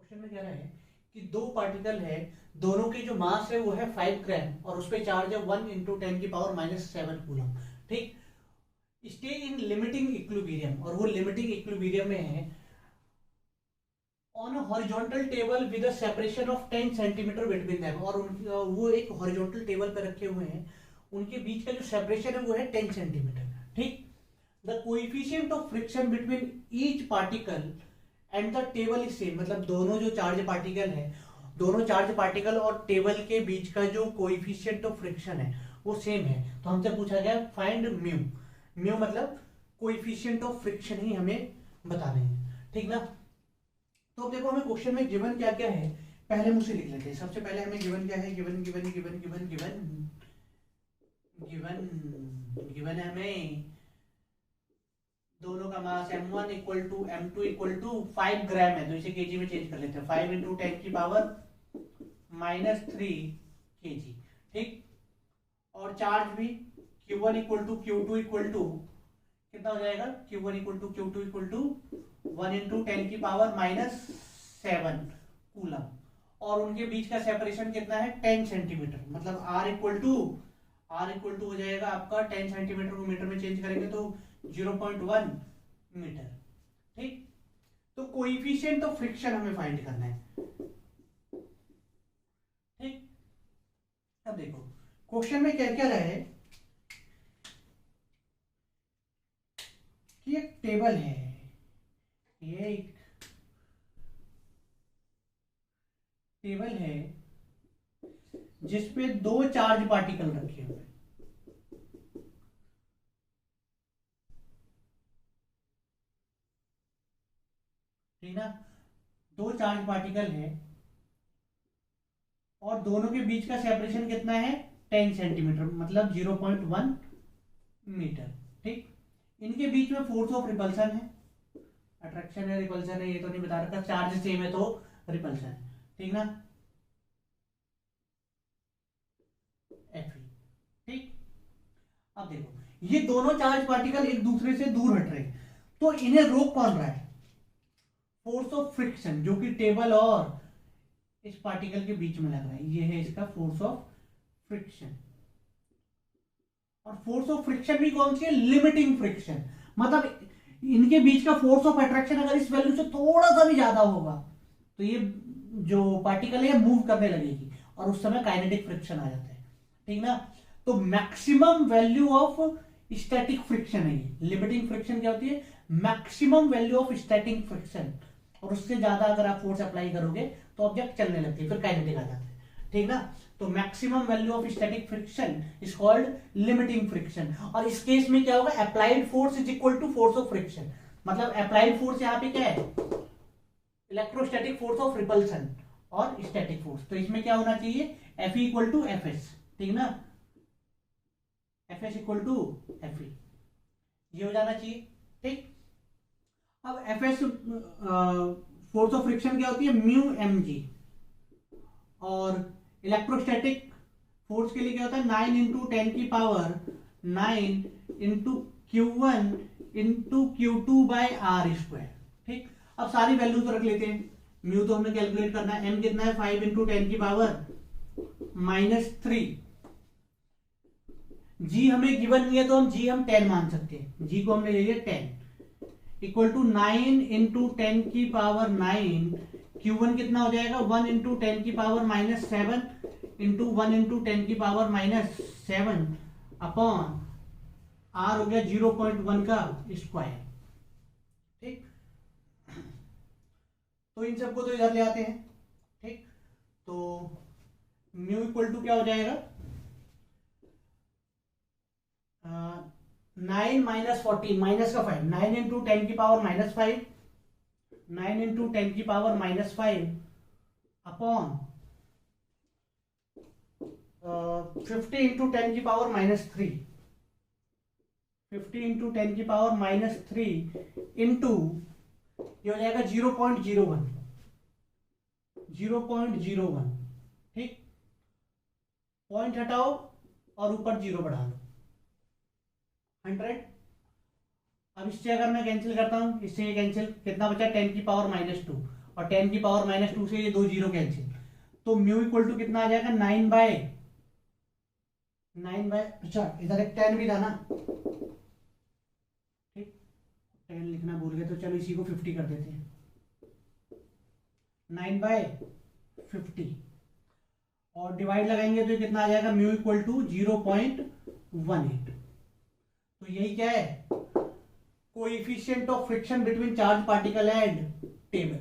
Question में कह रहा है कि दो पार्टिकल है, दोनों की जो मास है वो है 5 ग्राम और उस पर चार्ज है 1 × 10⁻⁷ कूलम। ठीक, स्टे इन लिमिटिंग इक्विलिब्रियम, और वो लिमिटिंग इक्विलिब्रियम में है on a horizontal table with a separation of 10 centimetre between them, और वो एक हॉरिजॉन्टल टेबल पे रखे हुए हैं, उनके बीच का जो सेपरेशन है वो है 10 सेंटीमीटर। ठीक, the coefficient of friction between each particle and the table is same, मतलब दोनों जो चार्ज पार्टिकल है, दोनों चार्ज पार्टिकल और टेबल के बीच का जो कोएफिशिएंट ऑफ फ्रिक्शन है वो सेम है। तो हमसे पूछा गया फाइंड म्यू। म्यू मतलब कोएफिशिएंट ऑफ फ्रिक्शन ही हमें बताने हैं। ठीक ना, तो अब देखो हमें क्वेश्चन में गिवन क्या क्या है, पहले मुझसे लिख लेते हैं। सबसे पहले हमें गिवन क्या है, given given given given given given given है हमें दोनों का मास m1 = m2 = 5 ग्राम है, तो इसे केजी में चेंज कर लेते हैं। 5 × 10⁻³ kg। ठीक, और चार्ज भी Q1 = Q2 कितना हो जाएगा, Q1 = Q2 = 1 × 10⁻⁷ कूलम, और उनके बीच का सेपरेशन कितना है 10 सेंटीमीटर, मतलब R इक्वल टू हो जाएगा आपका 10 सेंटीमीटर को मीटर में चेंज करेंगे तो 0.1 मीटर। ठीक, तो कोएफिशिएंट ऑफ फ्रिक्शन हमें फाइंड करना है। ठीक, अब देखो क्वेश्चन में क्या क्या रहा है कि एक टेबल है, ये एक टेबल है जिसपे दो चार्ज पार्टिकल रखे हुए हैं। ठीक ना, दो चार्ज पार्टिकल है और दोनों के बीच का सेपरेशन कितना है 10 सेंटीमीटर, मतलब 0.1 मीटर। ठीक, इनके बीच में फोर्स ऑफ रिपल्सन है, अट्रैक्शन है रिपल्सन है ये तो नहीं बता रखा, चार्ज सेम है तो रिपल्सन है। ठीक ना, Fe। ठीक, अब देखो ये दोनों चार्ज पार्टिकल एक दूसरे से दूर हट रहे हैं, तो इन्हें रोक कौन रहा है, फोर्स ऑफ फ्रिक्शन, जो कि टेबल और इस पार्टिकल के बीच में लग रहा है, ये है इसका फोर्स ऑफ फ्रिक्शन। और फोर्स ऑफ फ्रिक्शन भी कौन सी है, लिमिटिंग फ्रिक्शन, मतलब इनके बीच का फोर्स ऑफ अट्रैक्शन अगर इस वैल्यू से थोड़ा सा भी ज्यादा होगा तो ये जो पार्टिकल है मूव करने लगेगी और उस समय काइनेटिक फ्रिक्शन आ जाता है। ठीक ना, तो maximum value of static friction है ये। लिमिटिंग फ्रिक्शन क्या होती है, maximum value of static friction, और उससे ज्यादा अगर आप फोर्स अप्लाई करोगे तो ऑब्जेक्ट चलने लगती है, फिर काइनेटिक आ जाता है। ठीक ना, तो maximum value of static friction is called limiting friction. और इस केस में क्या होगा, applied force is equal to force of friction, मतलब अप्लाइड फोर्स यहाँ पे क्या है, इलेक्ट्रोस्टैटिक फोर्स ऑफ रिपल्सन और स्टैटिक फोर्स। तो इसमें क्या होना चाहिए, Fe = Fs। ठीक ना, Fs = Fe, ये हो जाना चाहिए। ठीक, अब Fs फोर्स ऑफ फ्रिक्शन क्या होती है, μmg, और इलेक्ट्रोस्टैटिक फोर्स के लिए क्या होता है 9 × 10⁹ Q1 × Q2/r²। ठीक, अब सारी वैल्यू तो रख लेते हैं। म्यू तो हमें कैलकुलेट करना है, m कितना है 5 × 10⁻⁻3। जी हमें गिवन नहीं है तो हम 10 मान सकते हैं, जी को हमने ले लिया 10 = 9 × 10⁹ Q1 कितना हो जाएगा 1 × 10⁻⁷ × 1 × 10⁻⁷ अपॉन r हो गया 0.1 का स्क्वायर। ठीक, तो इन सबको तो इधर ले आते हैं। ठीक, तो म्यू इक्वल टू क्या हो जाएगा 9 - 14 माइनस का 5, 9 × 10⁻⁻5, 9 × 10⁻⁻5 अपॉन 50 × 10⁻⁻3, 50 × 10⁻⁻3 इंटू ये हो जाएगा 0.01, 0.01। ठीक, पॉइंट हटाओ और ऊपर 0 बढ़ा लो, 100। अब इससे अगर मैं कैंसिल करता हूं, इससे ये कैंसिल, कितना बचा 10⁻⁻2, और 10⁻⁻² से ये 2 जीरो कैंसिल, तो म्यू इक्वल टू कितना आ जाएगा 9/, अच्छा इधर एक 10 भी था ना, ठीक 10 लिखना भूल गए तो चलो इसी को 50 कर देते हैं, 9/50 और डिवाइड लगाएंगे तो कितना आ जाएगा म्यू इक्वल टू 0.18। तो यही क्या है, coefficient of friction between charge particle and table.